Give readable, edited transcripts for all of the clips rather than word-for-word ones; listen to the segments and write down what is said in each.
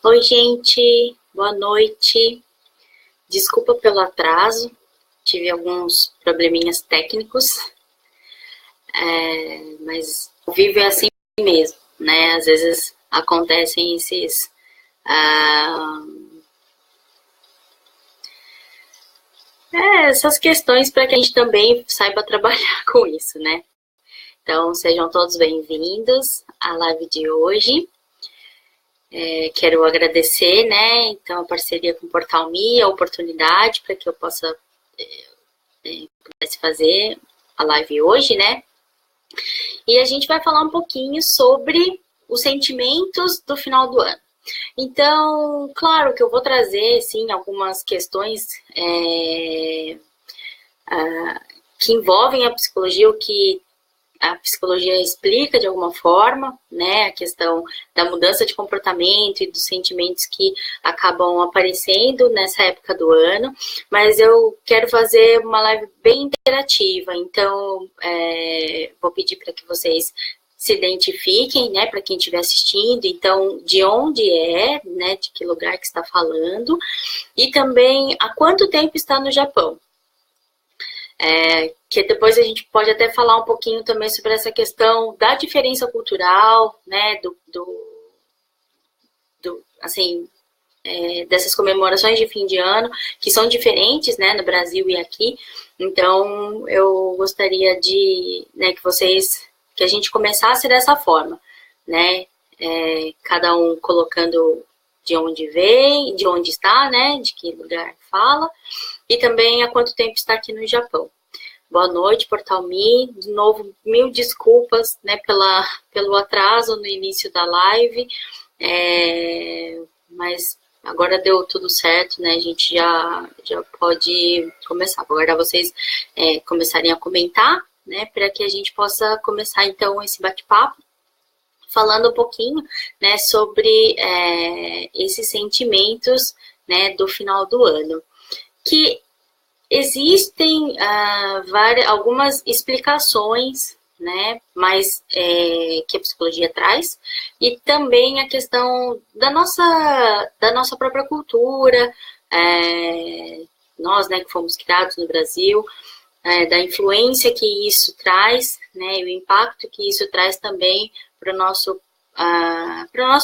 Oi, gente, boa noite. Desculpa pelo atraso, tive alguns probleminhas técnicos, mas o vivo é assim mesmo, né? Às vezes acontecem ah, essas questões para que a gente também saiba trabalhar com isso, né? Então, sejam todos bem-vindos à live de hoje. Quero agradecer, né, então, a parceria com o Portal Me, a oportunidade para que eu possa pudesse fazer a live hoje, né? E a gente vai falar um pouquinho sobre os sentimentos do final do ano. Então, claro que eu vou trazer, sim, algumas questões que envolvem a psicologia, o que a psicologia explica de alguma forma, né, a questão da mudança de comportamento e dos sentimentos que acabam aparecendo nessa época do ano, mas eu quero fazer uma live bem interativa, então vou pedir para que vocês se identifiquem, né, para quem estiver assistindo, então, de onde é, né, de que lugar que está falando, e também há quanto tempo está no Japão. Que depois a gente pode até falar um pouquinho também sobre essa questão da diferença cultural, né, assim, dessas comemorações de fim de ano, que são diferentes, né, no Brasil e aqui. Então, eu gostaria de, né, que a gente começasse dessa forma, né, cada um colocando de onde vem, de onde está, né, de que lugar fala, e também há quanto tempo está aqui no Japão. Boa noite, Portal Me. De novo, mil desculpas, né, pelo atraso no início da live, mas agora deu tudo certo, né? A gente já pode começar. Vou aguardar vocês começarem a comentar, né, para que a gente possa começar então esse bate-papo, falando um pouquinho, né, sobre esses sentimentos, né, do final do ano. Que existem algumas explicações, né, mas que a psicologia traz, e também a questão da nossa própria cultura, nós, né, que fomos criados no Brasil, da influência que isso traz, né, e o impacto que isso traz também para o nosso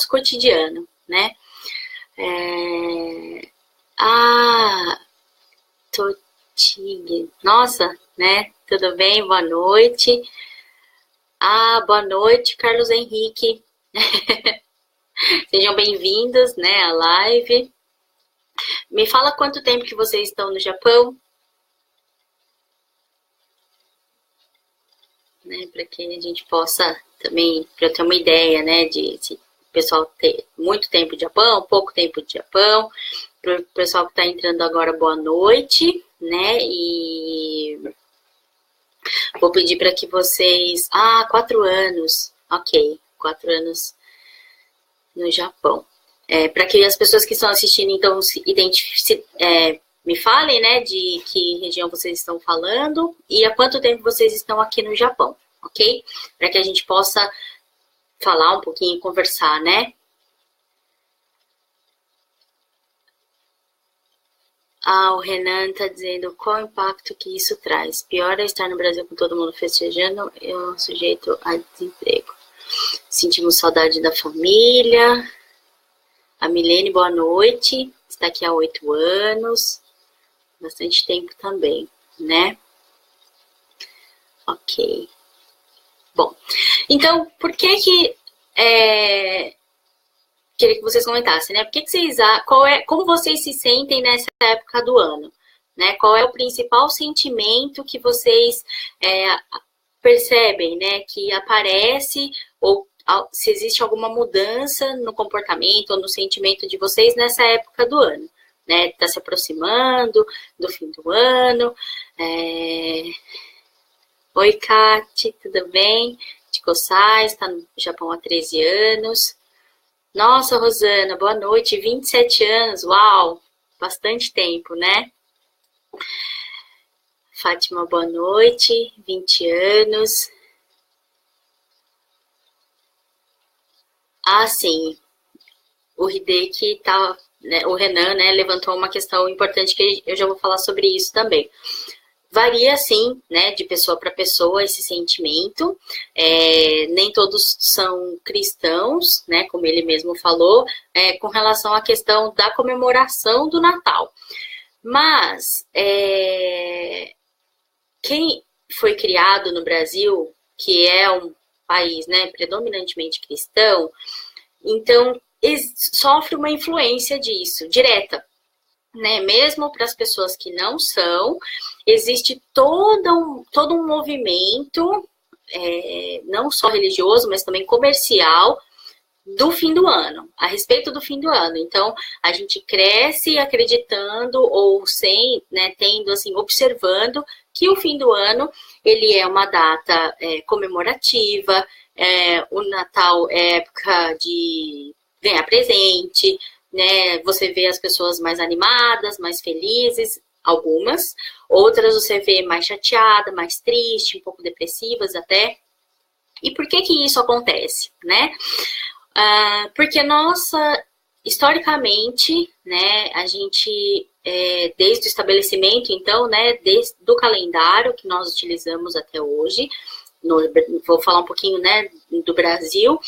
cotidiano, né. Nossa, né? Tudo bem? Boa noite. Boa noite, Carlos Henrique. Sejam bem-vindos, né, à live. Me fala quanto tempo que vocês estão no Japão, né, para que a gente possa também, para eu ter uma ideia, né, de se o pessoal ter muito tempo de Japão, pouco tempo de Japão. Para o pessoal que está entrando agora, boa noite, né, e vou pedir para que vocês... 4 anos. Ok, 4 anos no Japão. Para que as pessoas que estão assistindo, então, me falem, né, de que região vocês estão falando e há quanto tempo vocês estão aqui no Japão, ok? Para que a gente possa falar um pouquinho e conversar, né? O Renan está dizendo qual o impacto que isso traz. Pior é estar no Brasil com todo mundo festejando, eu sujeito a desemprego. Sentimos saudade da família. A Milene, boa noite. Está aqui há 8 anos. Bastante tempo também, né? Ok. Bom, então, por que queria que vocês comentassem, né? Por que vocês, como vocês se sentem nessa época do ano? Né? Qual é o principal sentimento que vocês percebem, né? Que aparece, ou se existe alguma mudança no comportamento ou no sentimento de vocês nessa época do ano, né? Está se aproximando do fim do ano. Oi, Kati, tudo bem? De Coçais, está no Japão há 13 anos. Nossa, Rosana, boa noite, 27 anos, uau, bastante tempo, né? Fátima, boa noite, 20 anos. Sim, o Hideki tá, né, o Renan, né, levantou uma questão importante que eu já vou falar sobre isso também. Varia, sim, né, de pessoa para pessoa esse sentimento. Nem todos são cristãos, né, como ele mesmo falou, com relação à questão da comemoração do Natal. Mas quem foi criado no Brasil, que é um país, né, predominantemente cristão, então sofre uma influência disso, direta. Né, mesmo para as pessoas que não são, existe todo um movimento, não só religioso, mas também comercial, do fim do ano, a respeito do fim do ano. Então, a gente cresce acreditando ou sem, né, tendo, assim, observando que o fim do ano, ele é uma data comemorativa, o Natal é época de ganhar presente, né, você vê as pessoas mais animadas, mais felizes, algumas, outras você vê mais chateada, mais triste, um pouco depressivas até. E por que que isso acontece, né? Porque historicamente, né, a gente, desde o estabelecimento, então, né, do calendário que nós utilizamos até hoje, vou falar um pouquinho, né, do Brasil,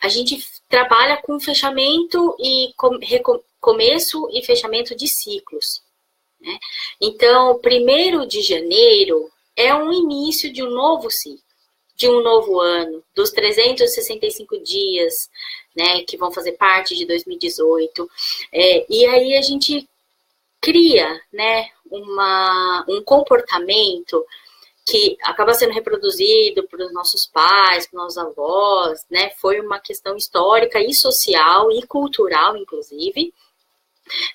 a gente trabalha com fechamento e começo e fechamento de ciclos, né? Então, 1º de janeiro é um início de um novo ciclo, de um novo ano, dos 365 dias, né, que vão fazer parte de 2018. E aí a gente cria, né, um comportamento que acaba sendo reproduzido por nossos pais, por nossos avós, né? Foi uma questão histórica e social e cultural, inclusive,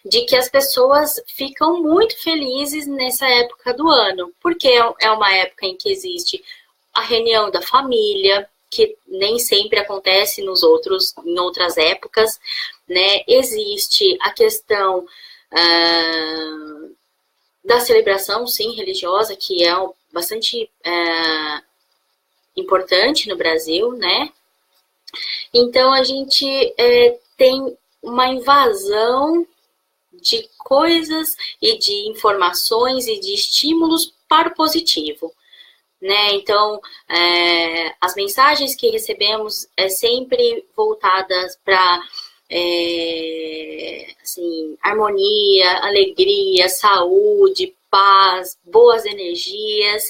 de que as pessoas ficam muito felizes nessa época do ano, porque é uma época em que existe a reunião da família, que nem sempre acontece em outras épocas, né? Existe a questão da celebração, sim, religiosa, que é bastante importante no Brasil, né? Então, a gente tem uma invasão de coisas e de informações e de estímulos para o positivo, né? Então, as mensagens que recebemos sempre voltadas para assim, harmonia, alegria, saúde, paz, boas energias,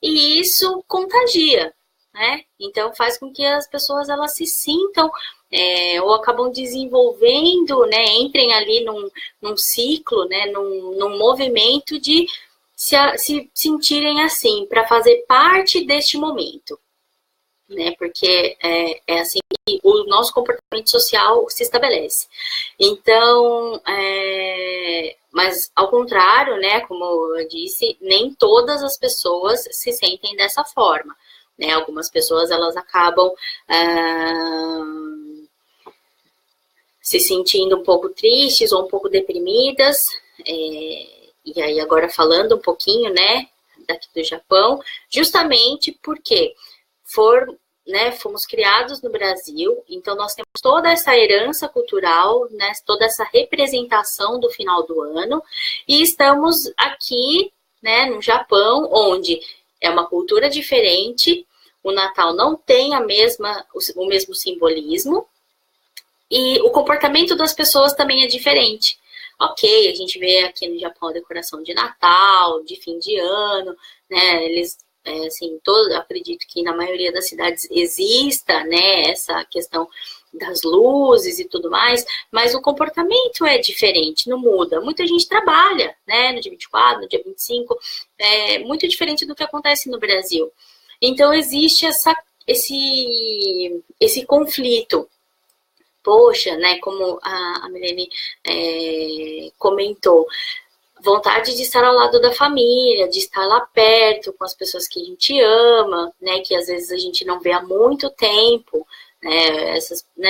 e isso contagia, né? Então faz com que as pessoas elas se sintam ou acabam desenvolvendo, né? Entrem ali num ciclo, né? Num movimento de se sentirem assim, para fazer parte deste momento, né? Porque é assim que o nosso comportamento social se estabelece. Então, mas ao contrário, né? Como eu disse, nem todas as pessoas se sentem dessa forma, né? Algumas pessoas elas acabam se sentindo um pouco tristes ou um pouco deprimidas. E aí agora falando um pouquinho, né, daqui do Japão, justamente porque fomos criados no Brasil, então nós temos toda essa herança cultural, né, toda essa representação do final do ano, e estamos aqui, né, no Japão, onde é uma cultura diferente, o Natal não tem o mesmo simbolismo, e o comportamento das pessoas também é diferente. Ok, a gente vê aqui no Japão a decoração de Natal, de fim de ano, né? Eles, assim, acredito que na maioria das cidades exista, né, essa questão das luzes e tudo mais, mas o comportamento é diferente, não muda. Muita gente trabalha, né, no dia 24, no dia 25, muito diferente do que acontece no Brasil. Então, existe esse conflito. Poxa, né, como a Milene comentou, vontade de estar ao lado da família, de estar lá perto com as pessoas que a gente ama, né, que às vezes a gente não vê há muito tempo, né,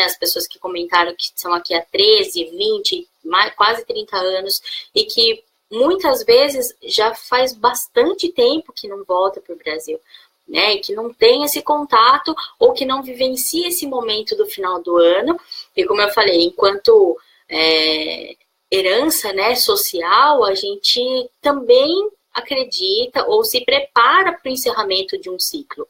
as pessoas que comentaram que são aqui há 13, 20, quase 30 anos, e que muitas vezes já faz bastante tempo que não volta para o Brasil. né, e que não tem esse contato ou que não vivencia esse momento do final do ano. E como eu falei, enquanto herança, né, social, a gente também acredita ou se prepara para o encerramento de um ciclo.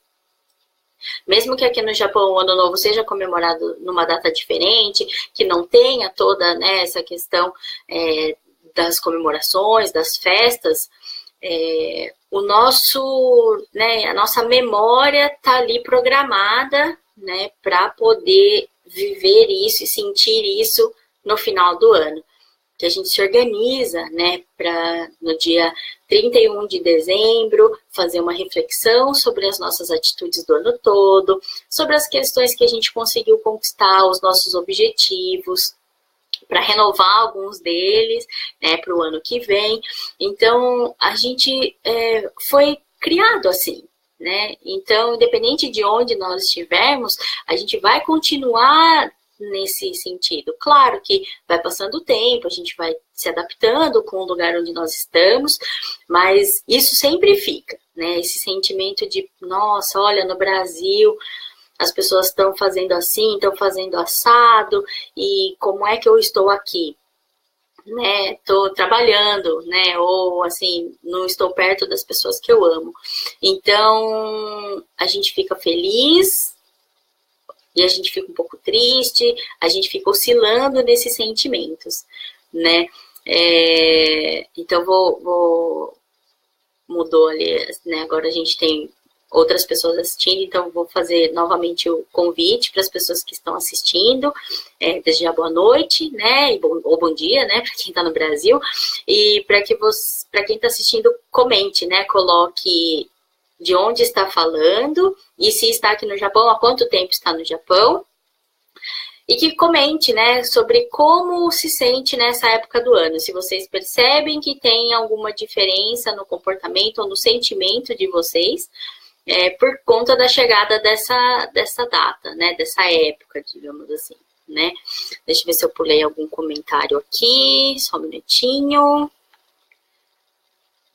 Mesmo que aqui no Japão o Ano Novo seja comemorado numa data diferente, que não tenha toda, né, essa questão das comemorações, das festas, o nosso, né, a nossa memória está ali programada, né, para poder viver isso e sentir isso no final do ano. Que a gente se organiza, né, para no dia 31 de dezembro fazer uma reflexão sobre as nossas atitudes do ano todo, sobre as questões que a gente conseguiu conquistar, os nossos objetivos, para renovar alguns deles, né, para o ano que vem. Então, a gente foi criado assim, né? Então, independente de onde nós estivermos, a gente vai continuar nesse sentido. Claro que vai passando o tempo, a gente vai se adaptando com o lugar onde nós estamos, mas isso sempre fica, né? Esse sentimento de, nossa, olha, no Brasil as pessoas estão fazendo assim, estão fazendo assado, e como é que eu estou aqui? Né, estou trabalhando, né, ou assim, não estou perto das pessoas que eu amo. Então, a gente fica feliz e a gente fica um pouco triste, a gente fica oscilando nesses sentimentos, né. Então, mudou ali, né, agora a gente tem outras pessoas assistindo, então vou fazer novamente o convite para as pessoas que estão assistindo, desejar boa noite, né, ou bom dia, né, para quem está no Brasil, e para quem está assistindo, comente, né, coloque de onde está falando, e se está aqui no Japão, há quanto tempo está no Japão, e que comente, né, sobre como se sente nessa época do ano, se vocês percebem que tem alguma diferença no comportamento ou no sentimento de vocês, por conta da chegada dessa data, né, dessa época, digamos assim, né. Deixa eu ver se eu pulei algum comentário aqui, só um minutinho.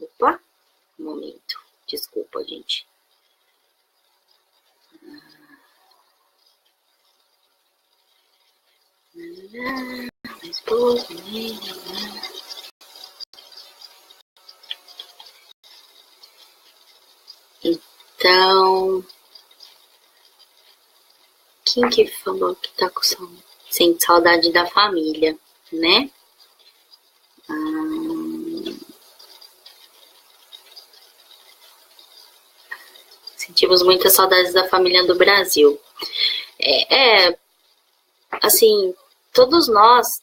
Opa, um momento, desculpa, gente. Então, quem que falou que tá sente saudade da família, né? Sentimos muitas saudades da família do Brasil. Assim, todos nós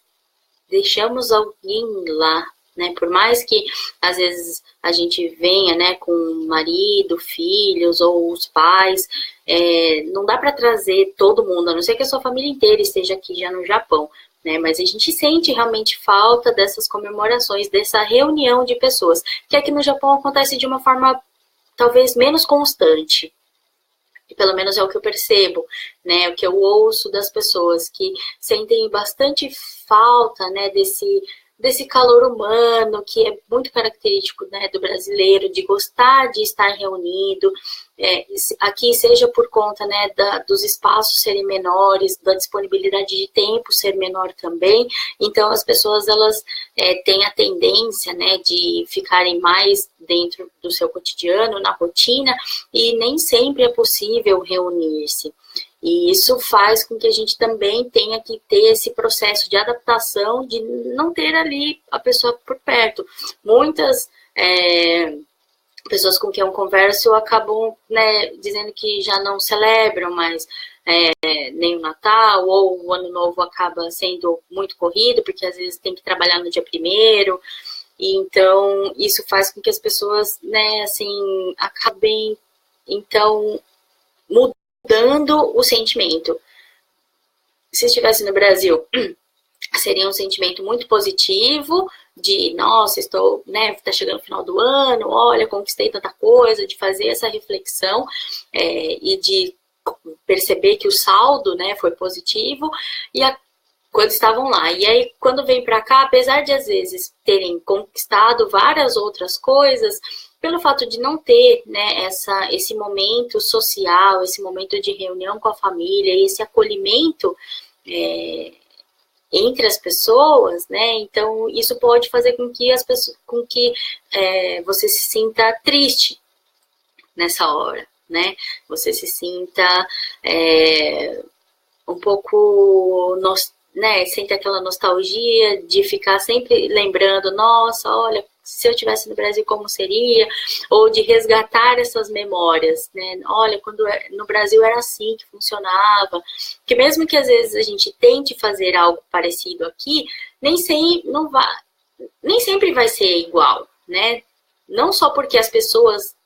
deixamos alguém lá, né? Por mais que às vezes a gente venha, né, com marido, filhos ou os pais, não dá para trazer todo mundo, a não ser que a sua família inteira esteja aqui já no Japão, né? Mas a gente sente realmente falta dessas comemorações, dessa reunião de pessoas, que aqui no Japão acontece de uma forma talvez menos constante. E pelo menos é o que eu percebo, né, o que eu ouço das pessoas que sentem bastante falta, né, desse calor humano, que é muito característico, né, do brasileiro, de gostar de estar reunido, aqui seja por conta, né, dos espaços serem menores, da disponibilidade de tempo ser menor também, então as pessoas, elas têm a tendência, né, de ficarem mais dentro do seu cotidiano, na rotina, e nem sempre é possível reunir-se. E isso faz com que a gente também tenha que ter esse processo de adaptação, de não ter ali a pessoa por perto. Muitas pessoas com quem eu converso acabam, né, dizendo que já não celebram mais nem o Natal, ou o Ano Novo acaba sendo muito corrido, porque às vezes tem que trabalhar no dia 1º, e então isso faz com que as pessoas, né, assim, acabem, então, mudando o sentimento. Se estivesse no Brasil, seria um sentimento muito positivo, de, nossa, estou, né, tá chegando o final do ano, olha, conquistei tanta coisa, de fazer essa reflexão e de perceber que o saldo, né, foi positivo, e quando estavam lá. E aí, quando vem para cá, apesar de às vezes terem conquistado várias outras coisas, pelo fato de não ter, né, esse momento social, esse momento de reunião com a família, esse acolhimento entre as pessoas, né? Então isso pode fazer com que você se sinta triste nessa hora, né? Você se sinta um pouco, né? Sente aquela nostalgia de ficar sempre lembrando, nossa, olha, se eu estivesse no Brasil, como seria? Ou de resgatar essas memórias, né? Olha, quando no Brasil era assim que funcionava. Que mesmo que às vezes a gente tente fazer algo parecido aqui, nem sempre vai ser igual, né? Não só porque as pessoas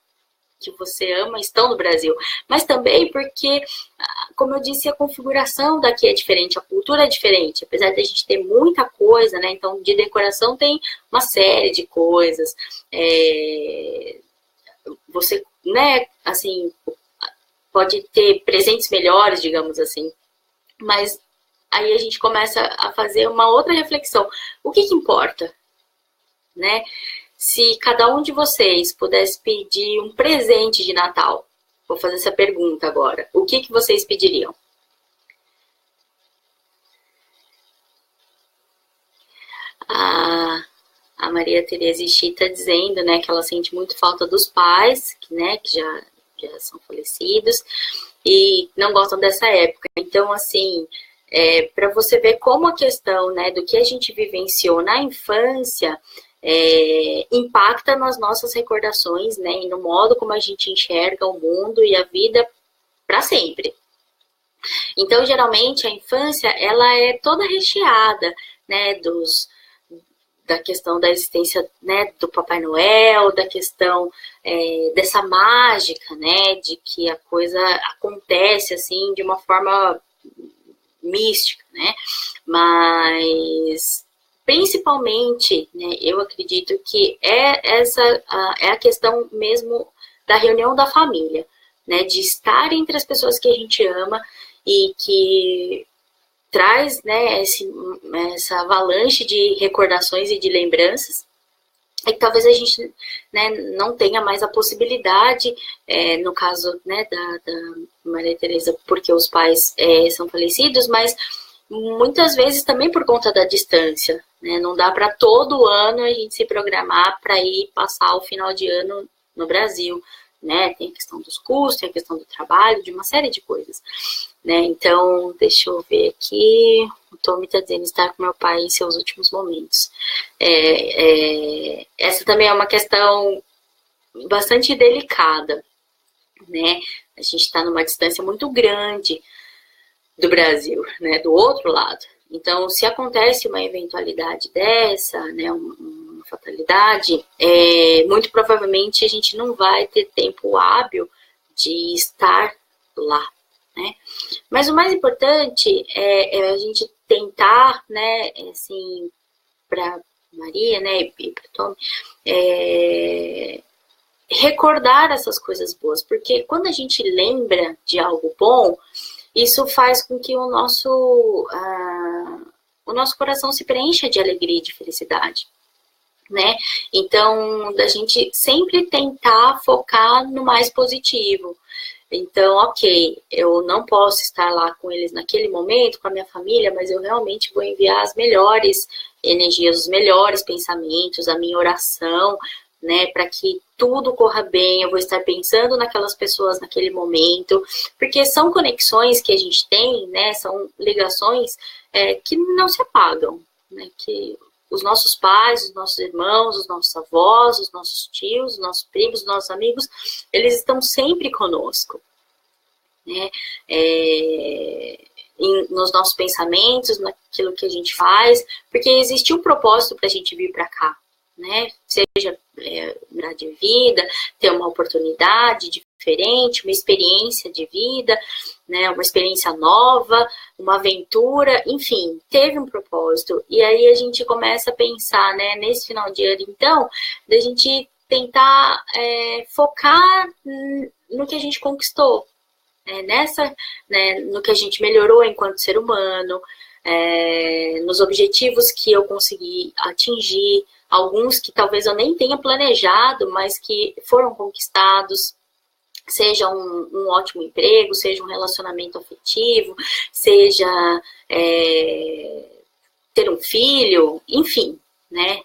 que você ama estão no Brasil, mas também porque, como eu disse, a configuração daqui é diferente, a cultura é diferente, apesar de a gente ter muita coisa, né? Então, de decoração tem uma série de coisas. Você, né, assim, pode ter presentes melhores, digamos assim, mas aí a gente começa a fazer uma outra reflexão. O que importa, né? Se cada um de vocês pudesse pedir um presente de Natal, vou fazer essa pergunta agora, o que vocês pediriam? A Maria Tereza Ixi está dizendo, né, que ela sente muito falta dos pais, né, que já são falecidos, e não gostam dessa época. Então, assim, para você ver como a questão, né, do que a gente vivenciou na infância impacta nas nossas recordações, né, e no modo como a gente enxerga o mundo e a vida para sempre. Então, geralmente, a infância, ela é toda recheada, né, da questão da existência, né, do Papai Noel, da questão dessa mágica, né, de que a coisa acontece, assim, de uma forma mística, né, mas principalmente, né, eu acredito que é a questão mesmo da reunião da família, né, de estar entre as pessoas que a gente ama e que traz, né, essa avalanche de recordações e de lembranças, e que talvez a gente, né, não tenha mais a possibilidade, no caso, né, da Maria Tereza, porque os pais são falecidos, mas muitas vezes também por conta da distância, né, não dá para todo ano a gente se programar para ir passar o final de ano no Brasil, né, tem a questão dos custos, tem a questão do trabalho, de uma série de coisas, né, então, deixa eu ver aqui, o Tommy está dizendo estar com meu pai em seus últimos momentos. Essa também é uma questão bastante delicada, né, a gente está numa distância muito grande do Brasil, né, do outro lado. Então, se acontece uma eventualidade dessa, né, uma fatalidade, muito provavelmente a gente não vai ter tempo hábil de estar lá, né? Mas o mais importante é a gente tentar, né, assim, para Maria, né, e para Tom, recordar essas coisas boas, porque quando a gente lembra de algo bom, isso faz com que o nosso coração se preencha de alegria e de felicidade, né? Então, da gente sempre tentar focar no mais positivo. Então, ok, eu não posso estar lá com eles naquele momento, com a minha família, mas eu realmente vou enviar as melhores energias, os melhores pensamentos, a minha oração, né, para que tudo corra bem, eu vou estar pensando naquelas pessoas naquele momento, porque são conexões que a gente tem, né, são ligações que não se apagam, né, que os nossos pais, os nossos irmãos, os nossos avós, os nossos tios, os nossos primos, os nossos amigos, eles estão sempre conosco, né, nos nossos pensamentos, naquilo que a gente faz, porque existe um propósito para a gente vir para cá, né, seja mudar de vida, ter uma oportunidade diferente, uma experiência de vida, né, uma experiência nova, uma aventura, enfim, teve um propósito. E aí a gente começa a pensar, né, nesse final de ano, então, da gente tentar focar no que a gente conquistou, né, no que a gente melhorou enquanto ser humano, nos objetivos que eu consegui atingir, alguns que talvez eu nem tenha planejado, mas que foram conquistados, seja um ótimo emprego, seja um relacionamento afetivo, seja ter um filho, enfim, né?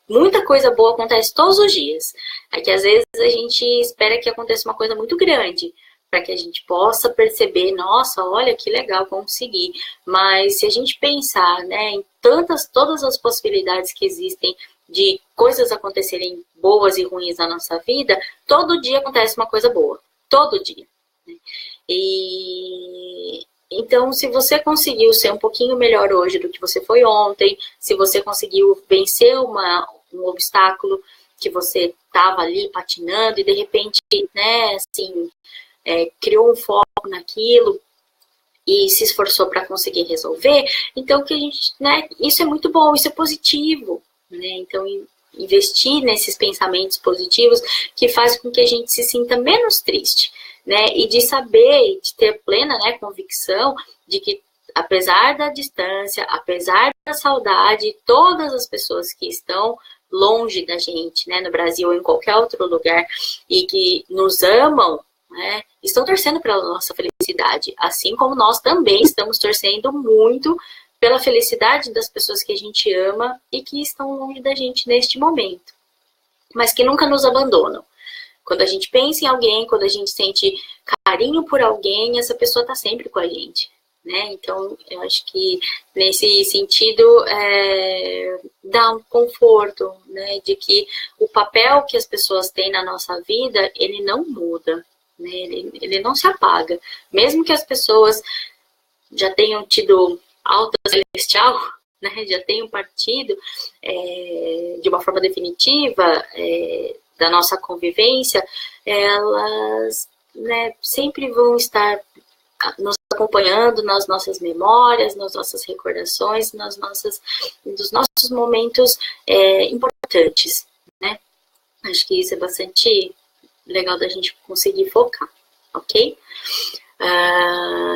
Muita coisa boa acontece todos os dias. É que às vezes a gente espera que aconteça uma coisa muito grande, para que a gente possa perceber, nossa, olha que legal, consegui. Mas se a gente pensar, né, em todas as possibilidades que existem de coisas acontecerem boas e ruins na nossa vida, todo dia acontece uma coisa boa. Todo dia. Né? E então, se você conseguiu ser um pouquinho melhor hoje do que você foi ontem, se você conseguiu vencer um obstáculo que você estava ali patinando e de repente, né, assim, criou um foco naquilo e se esforçou para conseguir resolver, então que a gente, né, isso é muito bom, isso é positivo, né? Então investir nesses pensamentos positivos que faz com que a gente se sinta menos triste, né? E de saber, de ter plena, né, convicção de que apesar da distância, apesar da saudade, todas as pessoas que estão longe da gente, né, no Brasil ou em qualquer outro lugar e que nos amam, né, estão torcendo pela nossa felicidade, assim como nós também estamos torcendo muito pela felicidade das pessoas que a gente ama e que estão longe da gente neste momento, mas que nunca nos abandonam. Quando a gente pensa em alguém, quando a gente sente carinho por alguém, essa pessoa está sempre com a gente, né? Então, eu acho que nesse sentido dá um conforto, né, de que o papel que as pessoas têm na nossa vida, ele não muda, né? Ele não se apaga. Mesmo que as pessoas já tenham tido alta celestial, né, já tenham partido de uma forma definitiva da nossa convivência, elas, né, sempre vão estar nos acompanhando nas nossas memórias, nas nossas recordações, dos nossos momentos importantes, né? Acho que isso é bastante legal da gente conseguir focar, ok?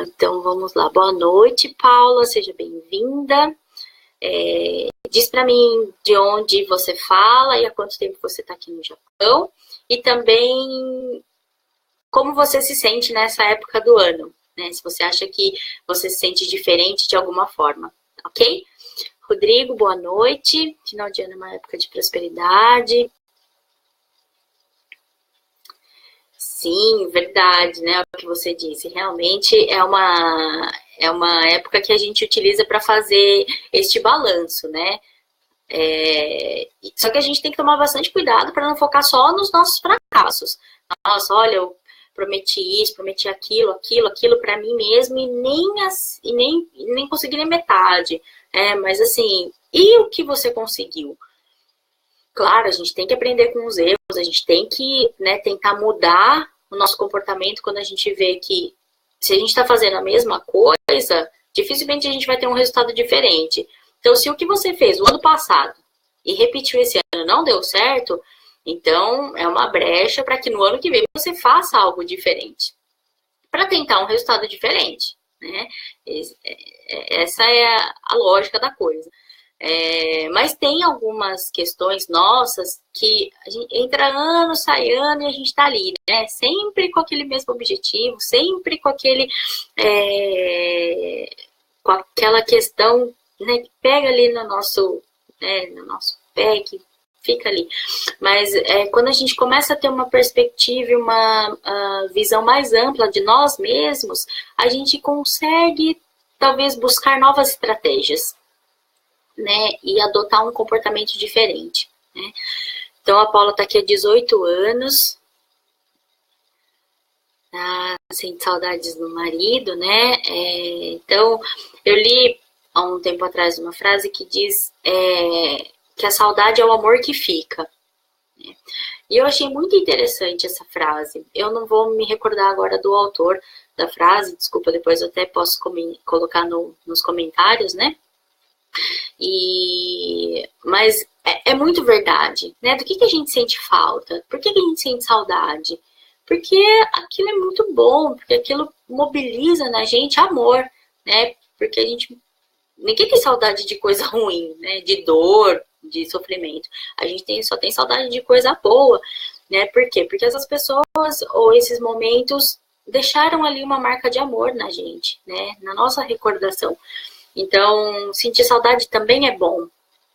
Então vamos lá. Boa noite, Paula, seja bem-vinda. Diz para mim de onde você fala e há quanto tempo você está aqui no Japão e também como você se sente nessa época do ano, né? Se você acha que você se sente diferente de alguma forma, ok? Rodrigo, boa noite. Final de ano é uma época de prosperidade. Sim, verdade, né? O que você disse. Realmente é uma época que a gente utiliza para fazer este balanço, né? Só que a gente tem que tomar bastante cuidado para não focar só nos nossos fracassos. Nossa, olha, eu prometi isso, prometi aquilo para mim mesmo e nem consegui nem metade. Mas assim, e o que você conseguiu? Claro, a gente tem que aprender com os erros, a gente tem que, né, tentar mudar o nosso comportamento quando a gente vê que se a gente está fazendo a mesma coisa, dificilmente a gente vai ter um resultado diferente. Então, se o que você fez o ano passado e repetiu esse ano não deu certo, então é uma brecha para que no ano que vem você faça algo diferente, para tentar um resultado diferente, né? Essa é a lógica da coisa. Mas tem algumas questões nossas que a gente entra ano, sai ano e a gente tá ali, né? Sempre com aquele mesmo objetivo, sempre com com aquela questão, né, que pega ali no nosso pé, que fica ali. Mas quando a gente começa a ter uma perspectiva e uma visão mais ampla de nós mesmos, a gente consegue talvez buscar novas estratégias, né, e adotar um comportamento diferente, né? Então a Paula está aqui há 18 anos, sente saudades do marido, né? Então eu li há um tempo atrás uma frase que diz que a saudade é o amor que fica, né? E eu achei muito interessante essa frase. Eu não vou me recordar agora do autor da frase, desculpa, depois eu até posso colocar nos comentários, né? Mas é muito verdade, né? Do que a gente sente falta? Por que a gente sente saudade? Porque aquilo é muito bom, porque aquilo mobiliza na gente amor, né? Porque a gente ninguém tem saudade de coisa ruim, né? De dor, de sofrimento. A gente só tem saudade de coisa boa, né? Por quê? Porque essas pessoas ou esses momentos deixaram ali uma marca de amor na gente, né? Na nossa recordação. Então, sentir saudade também é bom,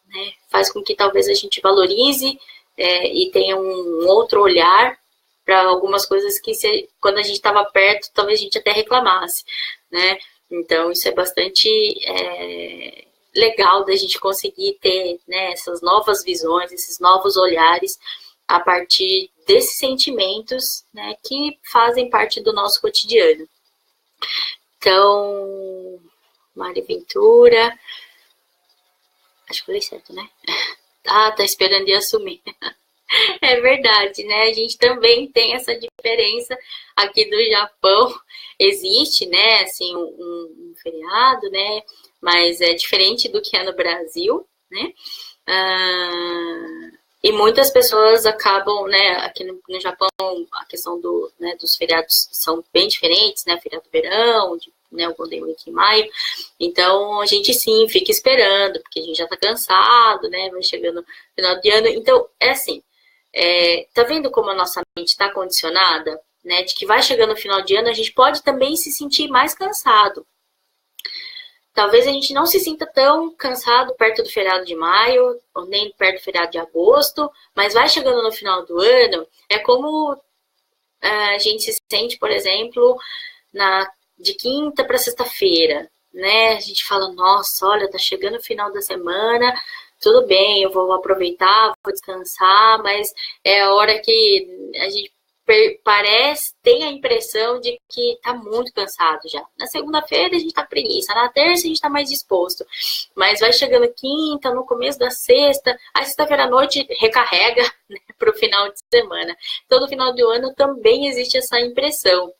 né? Faz com que talvez a gente valorize e tenha um outro olhar para algumas coisas que quando a gente estava perto, talvez a gente até reclamasse, né? Então, isso é bastante legal da gente conseguir ter, né, essas novas visões, esses novos olhares a partir desses sentimentos, né, que fazem parte do nosso cotidiano. Então, Mari Ventura, acho que falei certo, né? Ah, tá esperando de assumir. É verdade, né? A gente também tem essa diferença aqui do Japão. Existe, né, assim, um feriado, né? Mas é diferente do que é no Brasil, né? E muitas pessoas acabam, né, aqui no Japão, a questão né, dos feriados são bem diferentes, né? Feriado do verão, né, o Golden Week em maio. Então, a gente sim fica esperando, porque a gente já tá cansado, né? Vai chegando no final de ano. Então, é assim, tá vendo como a nossa mente está condicionada, né? De que vai chegando no final de ano, a gente pode também se sentir mais cansado. Talvez a gente não se sinta tão cansado perto do feriado de maio, ou nem perto do feriado de agosto, mas vai chegando no final do ano, é como a gente se sente, por exemplo, de quinta para sexta-feira, né? A gente fala, nossa, olha, tá chegando o final da semana, tudo bem, eu vou aproveitar, vou descansar, mas é a hora que a gente tem a impressão de que tá muito cansado já. Na segunda-feira a gente tá preguiça, na terça a gente tá mais disposto, mas vai chegando quinta, no começo da sexta, a sexta-feira à noite recarrega, né, pro final de semana. Todo final do ano também existe essa impressão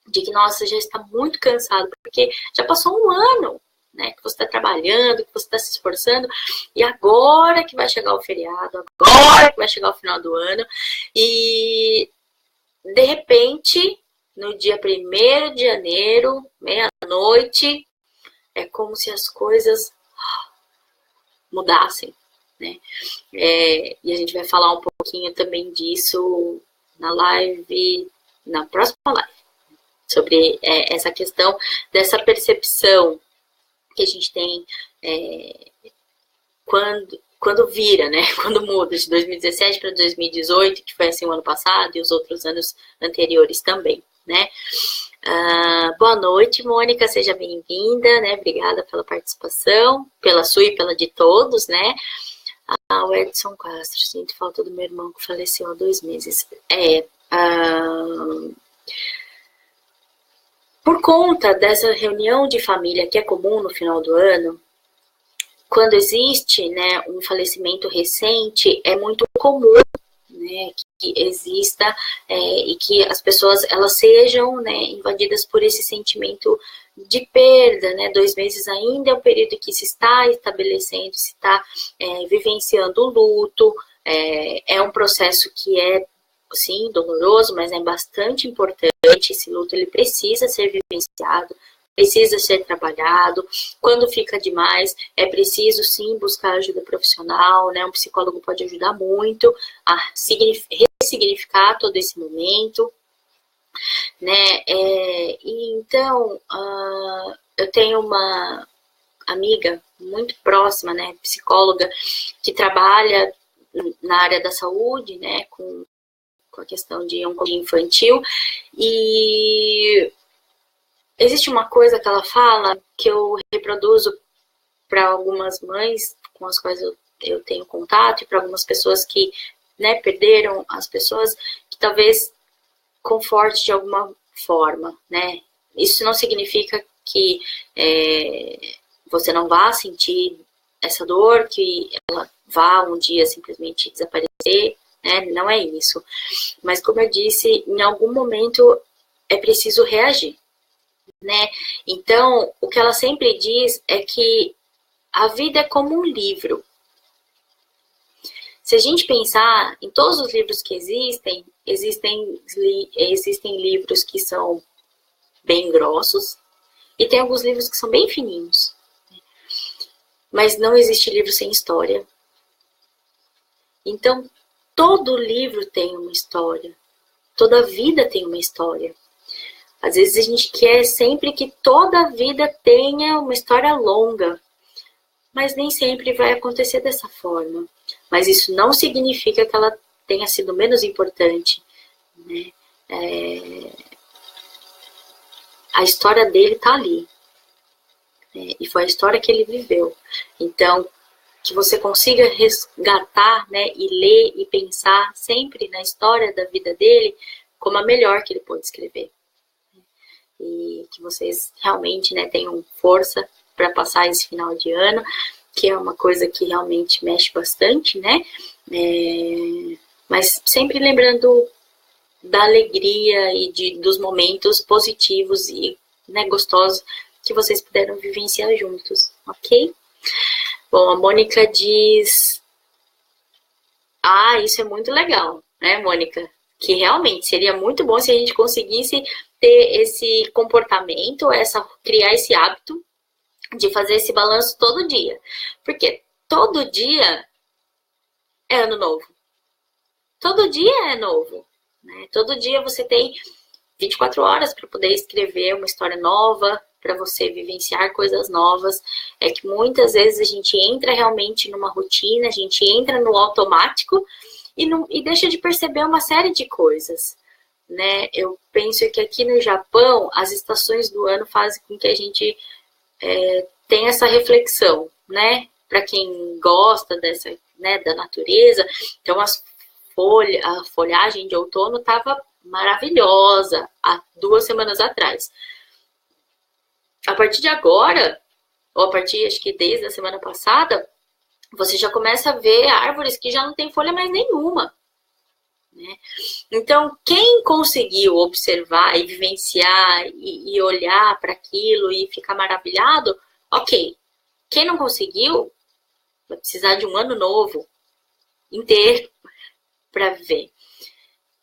de que, nossa, já está muito cansado, porque já passou um ano, né, que você está trabalhando, que você está se esforçando, e agora que vai chegar o feriado, agora que vai chegar o final do ano, e de repente, no dia 1º de janeiro, meia-noite, é como se as coisas mudassem, né? E a gente vai falar um pouquinho também disso na próxima live, sobre essa questão dessa percepção que a gente tem quando vira, né? Quando muda de 2017 para 2018, que foi assim o ano passado, e os outros anos anteriores também, né? Boa noite, Mônica, seja bem-vinda, né? Obrigada pela participação, pela sua e pela de todos, né? O Edson Castro, sinto falta do meu irmão que faleceu há 2 meses. Por conta dessa reunião de família que é comum no final do ano, quando existe, né, um falecimento recente, é muito comum, né, que exista e que as pessoas elas sejam, né, invadidas por esse sentimento de perda, né? 2 meses ainda é o período que se está estabelecendo, se está vivenciando o luto. É um processo que é, sim, doloroso, mas é bastante importante. Esse luto ele precisa ser vivenciado, precisa ser trabalhado. Quando fica demais, é preciso sim buscar ajuda profissional, né? Um psicólogo pode ajudar muito a ressignificar todo esse momento, né? Então, eu tenho uma amiga muito próxima, né? Psicóloga, que trabalha na área da saúde, né? Com a questão de oncologia infantil, e existe uma coisa que ela fala que eu reproduzo para algumas mães com as quais eu tenho contato, e para algumas pessoas que, né, perderam as pessoas, que talvez conforte de alguma forma, né? Isso não significa que você não vá sentir essa dor, que ela vá um dia simplesmente desaparecer, né? Não é isso. Mas, como eu disse, em algum momento é preciso reagir, né? Então, o que ela sempre diz é que a vida é como um livro. Se a gente pensar em todos os livros que existem livros que são bem grossos e tem alguns livros que são bem fininhos. mas não existe livro sem história. Então, todo livro tem uma história. Toda vida tem uma história. Às vezes a gente quer sempre que toda a vida tenha uma história longa, mas nem sempre vai acontecer dessa forma. Mas isso não significa que ela tenha sido menos importante, né? A história dele está ali, né? E foi a história que ele viveu. Então, que você consiga resgatar, né, e ler e pensar sempre na história da vida dele como a melhor que ele pôde escrever. E que vocês realmente, né, tenham força para passar esse final de ano, que é uma coisa que realmente mexe bastante, né? Mas sempre lembrando da alegria e dos momentos positivos e, né, gostosos que vocês puderam vivenciar juntos, ok? Bom, a Mônica diz... isso é muito legal, né, Mônica? Que realmente seria muito bom se a gente conseguisse ter esse comportamento, criar esse hábito de fazer esse balanço todo dia. Porque todo dia é ano novo. Todo dia é novo, né? Todo dia você tem 24 horas para poder escrever uma história nova, para você vivenciar coisas novas. É que muitas vezes a gente entra realmente numa rotina, a gente entra no automático e deixa de perceber uma série de coisas, né? Eu penso que aqui no Japão, as estações do ano fazem com que a gente tenha essa reflexão, né? Para quem gosta dessa, né, da natureza, então a folhagem de outono estava maravilhosa há 2 semanas atrás. A partir de agora, ou a partir, acho que desde a semana passada, você já começa a ver árvores que já não tem folha mais nenhuma, né? Então, quem conseguiu observar e vivenciar e olhar para aquilo e ficar maravilhado, ok. Quem não conseguiu, vai precisar de um ano novo inteiro para ver.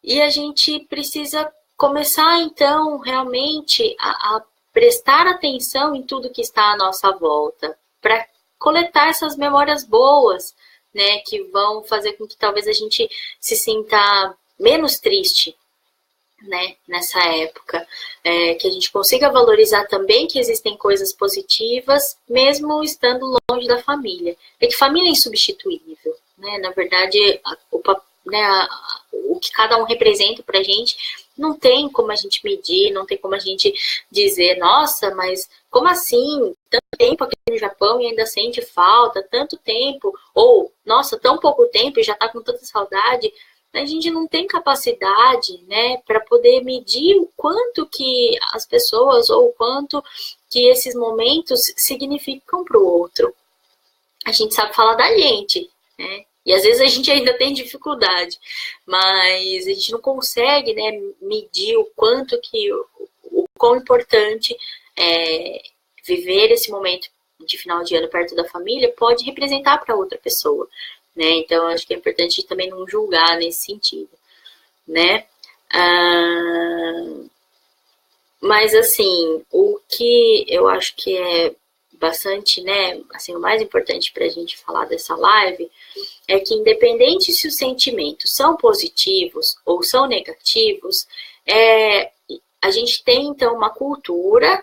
E a gente precisa começar, então, realmente a prestar atenção em tudo que está à nossa volta, para coletar essas memórias boas, né, que vão fazer com que talvez a gente se sinta menos triste, né, nessa época, que a gente consiga valorizar também que existem coisas positivas, mesmo estando longe da família. É que família é insubstituível, né, na verdade, o que cada um representa pra gente, não tem como a gente medir, não tem como a gente dizer, nossa, mas como assim? Tanto tempo aqui no Japão e ainda sente falta, tanto tempo, ou, nossa, tão pouco tempo e já tá com tanta saudade. A gente não tem capacidade, né, para poder medir o quanto que as pessoas ou o quanto que esses momentos significam para o outro. A gente sabe falar da gente, né? E às vezes a gente ainda tem dificuldade, mas a gente não consegue, né, medir o quanto que, o quão importante viver esse momento de final de ano perto da família pode representar para outra pessoa, né? Então, acho que é importante também não julgar nesse sentido, né? Mas, assim, o que eu acho que é bastante, né, assim, o mais importante para a gente falar dessa live é que, independente se os sentimentos são positivos ou são negativos, a gente tem, então, uma cultura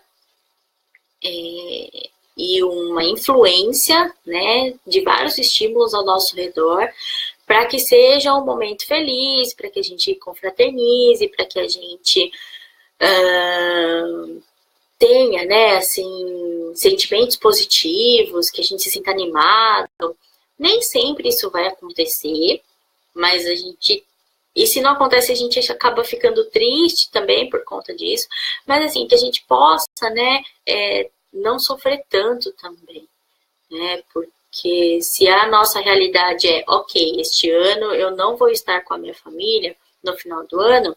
e uma influência, né, de vários estímulos ao nosso redor, para que seja um momento feliz, para que a gente confraternize, para que a gente tenha, né, assim, sentimentos positivos, que a gente se sinta animado. Nem sempre isso vai acontecer, mas a gente... E se não acontece, a gente acaba ficando triste também por conta disso. Mas, assim, que a gente possa, né, não sofrer tanto também, né? Porque se a nossa realidade é, ok, este ano eu não vou estar com a minha família no final do ano,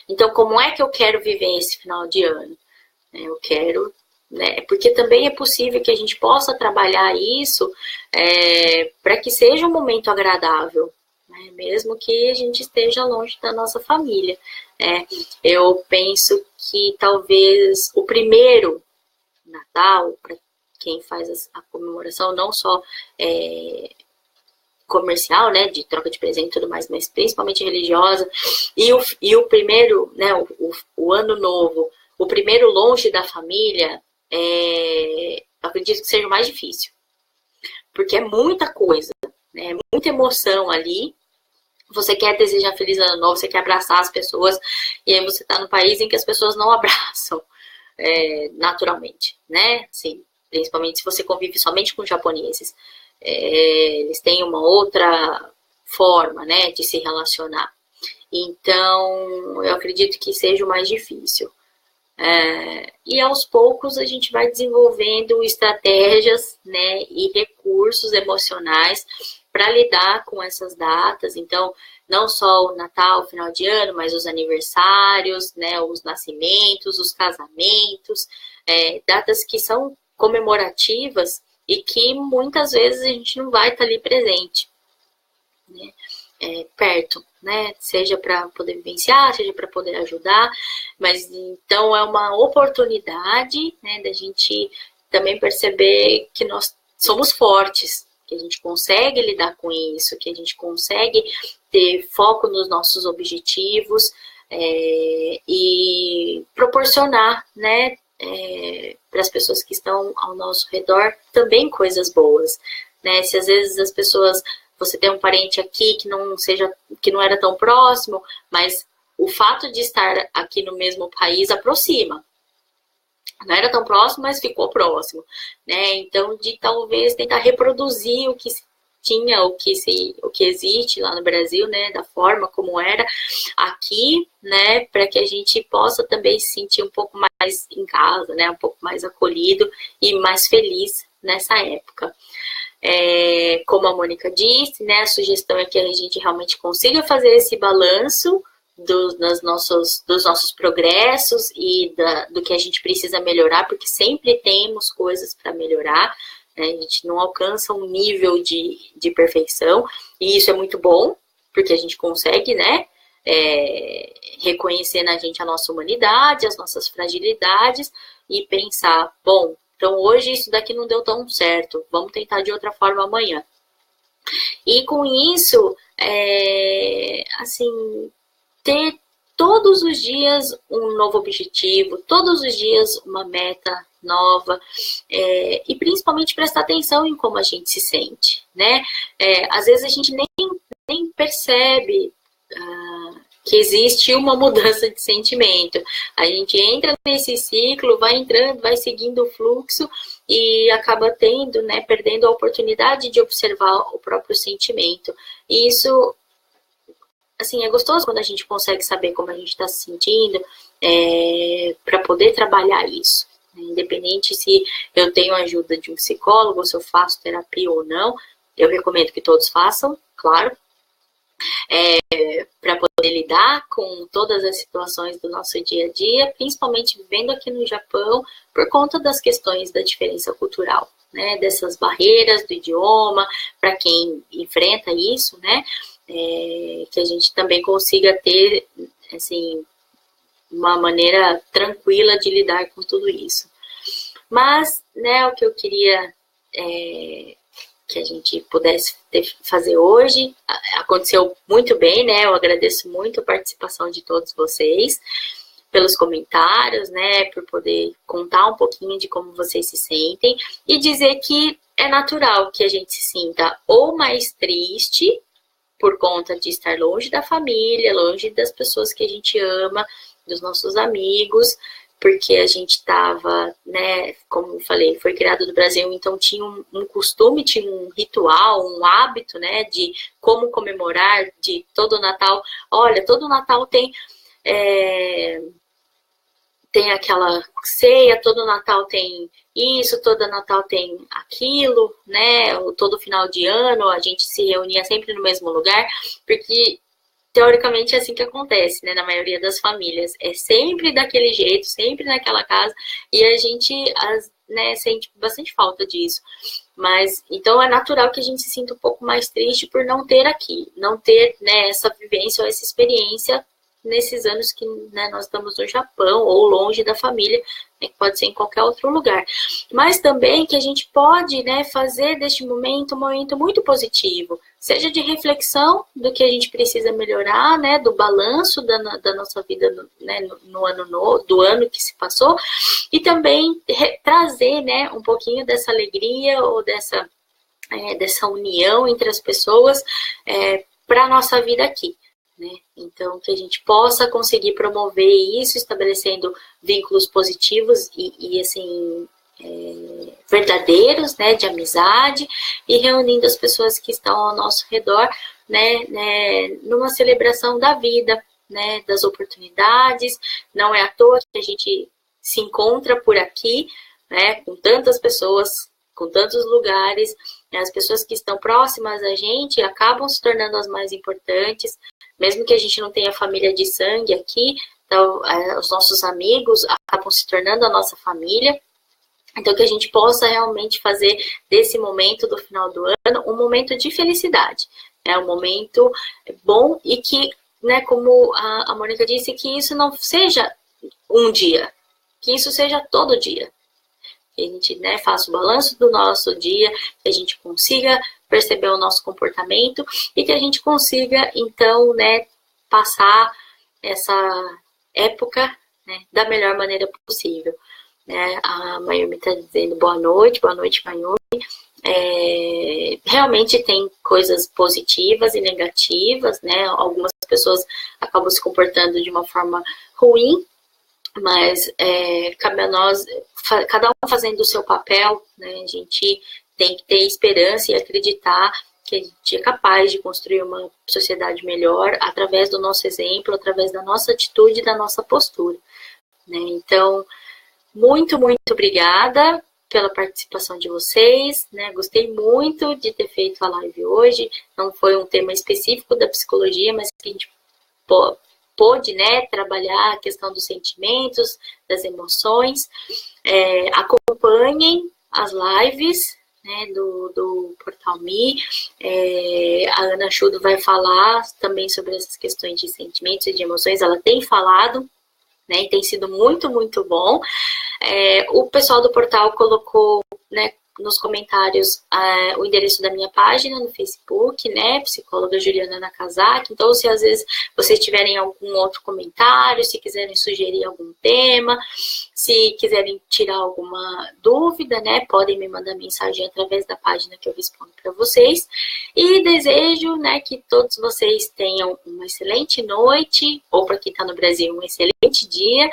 então como é que eu quero viver esse final de ano? Eu quero, né? Porque também é possível que a gente possa trabalhar isso para que seja um momento agradável, né? Mesmo que a gente esteja longe da nossa família. Eu penso que talvez o primeiro Natal, para quem faz a comemoração, não só comercial, né, de troca de presente e tudo mais, mas principalmente religiosa, e o primeiro, né, o ano novo, o primeiro longe da família, acredito que seja o mais difícil, porque é muita coisa, né, muita emoção ali. Você quer desejar feliz ano novo, você quer abraçar as pessoas, e aí você está num país em que as pessoas não abraçam naturalmente, né? Assim, principalmente se você convive somente com japoneses. Eles têm uma outra forma, né, de se relacionar. Então, eu acredito que seja o mais difícil. E aos poucos a gente vai desenvolvendo estratégias, né, e recursos emocionais para lidar com essas datas. Então, não só o Natal, o final de ano, mas os aniversários, né, os nascimentos, os casamentos, datas que são comemorativas e que muitas vezes a gente não vai estar ali presente, né, perto, né, seja para poder vivenciar, seja para poder ajudar, mas então é uma oportunidade, né, da gente também perceber que nós somos fortes, que a gente consegue lidar com isso, que a gente consegue ter foco nos nossos objetivos e proporcionar, né, para as pessoas que estão ao nosso redor também coisas boas, né? Se às vezes as pessoas, você tem um parente aqui que não era tão próximo, mas o fato de estar aqui no mesmo país aproxima. Não era tão próximo, mas ficou próximo, né? Então, de talvez tentar reproduzir o que tinha, o que existe lá no Brasil, né? Da forma como era aqui, né? Para que a gente possa também se sentir um pouco mais em casa, né? Um pouco mais acolhido e mais feliz nessa época. Como a Mônica disse, né? A sugestão é que a gente realmente consiga fazer esse balanço dos nossos progressos e do que a gente precisa melhorar, porque sempre temos coisas para melhorar, né? A gente não alcança um nível de perfeição, e isso é muito bom, porque a gente consegue, né, reconhecer na gente a nossa humanidade, as nossas fragilidades, e pensar, bom, então hoje isso daqui não deu tão certo, vamos tentar de outra forma amanhã. E com isso, assim, ter todos os dias um novo objetivo, todos os dias uma meta nova, e principalmente prestar atenção em como a gente se sente, né? Às vezes a gente nem percebe que existe uma mudança de sentimento. A gente entra nesse ciclo, vai entrando, vai seguindo o fluxo e acaba tendo, né, perdendo a oportunidade de observar o próprio sentimento. E isso, assim, é gostoso quando a gente consegue saber como a gente está se sentindo, para poder trabalhar isso. Independente se eu tenho ajuda de um psicólogo, se eu faço terapia ou não, eu recomendo que todos façam, claro, para poder lidar com todas as situações do nosso dia a dia, principalmente vivendo aqui no Japão, por conta das questões da diferença cultural, né, dessas barreiras do idioma, para quem enfrenta isso, né, que a gente também consiga ter, assim, uma maneira tranquila de lidar com tudo isso. Mas, né, o que eu queria que a gente pudesse fazer hoje, aconteceu muito bem, né, eu agradeço muito a participação de todos vocês, pelos comentários, né, por poder contar um pouquinho de como vocês se sentem, e dizer que é natural que a gente se sinta ou mais triste, por conta de estar longe da família, longe das pessoas que a gente ama, dos nossos amigos, porque a gente estava, né, como eu falei, foi criado no Brasil, então tinha um costume, tinha um ritual, um hábito, né, de como comemorar, de todo Natal. Olha, todo Natal tem aquela ceia, todo Natal tem isso, todo Natal tem aquilo, né, todo final de ano a gente se reunia sempre no mesmo lugar, porque teoricamente é assim que acontece, né, na maioria das famílias. É sempre daquele jeito, sempre naquela casa, e a gente, né, sente bastante falta disso. Mas, então é natural que a gente se sinta um pouco mais triste por não ter aqui, não ter, né, essa vivência ou essa experiência nesses anos que, né, nós estamos no Japão ou longe da família, né, que pode ser em qualquer outro lugar. Mas também que a gente pode, né, fazer deste momento um momento muito positivo, seja de reflexão do que a gente precisa melhorar, né, do balanço da nossa vida, né, no ano do ano que se passou, e também trazer, né, um pouquinho dessa alegria ou dessa união entre as pessoas para a nossa vida aqui. Né? Então, que a gente possa conseguir promover isso, estabelecendo vínculos positivos e assim, verdadeiros, né, de amizade, e reunindo as pessoas que estão ao nosso redor, né, numa celebração da vida, né, das oportunidades. Não é à toa que a gente se encontra por aqui, né, com tantas pessoas, com tantos lugares. As pessoas que estão próximas a gente acabam se tornando as mais importantes, mesmo que a gente não tenha família de sangue aqui, então, os nossos amigos acabam se tornando a nossa família. Então, que a gente possa realmente fazer desse momento do final do ano um momento de felicidade, né? Um momento bom e que, né, como a Mônica disse, que isso não seja um dia, que isso seja todo dia. Que a gente, né, faça o balanço do nosso dia, que a gente consiga perceber o nosso comportamento e que a gente consiga, então, né, passar essa época, né, da melhor maneira possível. Né? A Mayumi está dizendo boa noite, Mayumi. Realmente tem coisas positivas e negativas, né? Algumas pessoas acabam se comportando de uma forma ruim, mas cabe a nós, cada um fazendo o seu papel, né? A gente tem que ter esperança e acreditar que a gente é capaz de construir uma sociedade melhor através do nosso exemplo, através da nossa atitude e da nossa postura. Né? Então, muito, muito obrigada pela participação de vocês, né? Gostei muito de ter feito a live hoje. Não foi um tema específico da psicologia, mas que a gente pôde, né, trabalhar a questão dos sentimentos, das emoções. Acompanhem as lives, né, do Portal Me. A Ana Chudo vai falar também sobre essas questões de sentimentos e de emoções. Ela tem falado, né, e tem sido muito, muito bom. O pessoal do portal colocou, né, nos comentários o endereço da minha página no Facebook, né, psicóloga Juliana Nakazaki. Então, se às vezes vocês tiverem algum outro comentário, se quiserem sugerir algum tema, se quiserem tirar alguma dúvida, né, podem me mandar mensagem através da página que eu respondo para vocês. E desejo, né, que todos vocês tenham uma excelente noite, ou para quem está no Brasil, um excelente dia.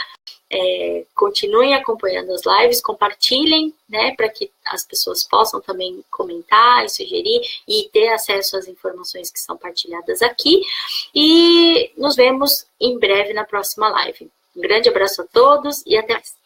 Continuem acompanhando as lives, compartilhem, né, para que as pessoas possam também comentar e sugerir e ter acesso às informações que são partilhadas aqui. E nos vemos em breve na próxima live. Um grande abraço a todos e até mais.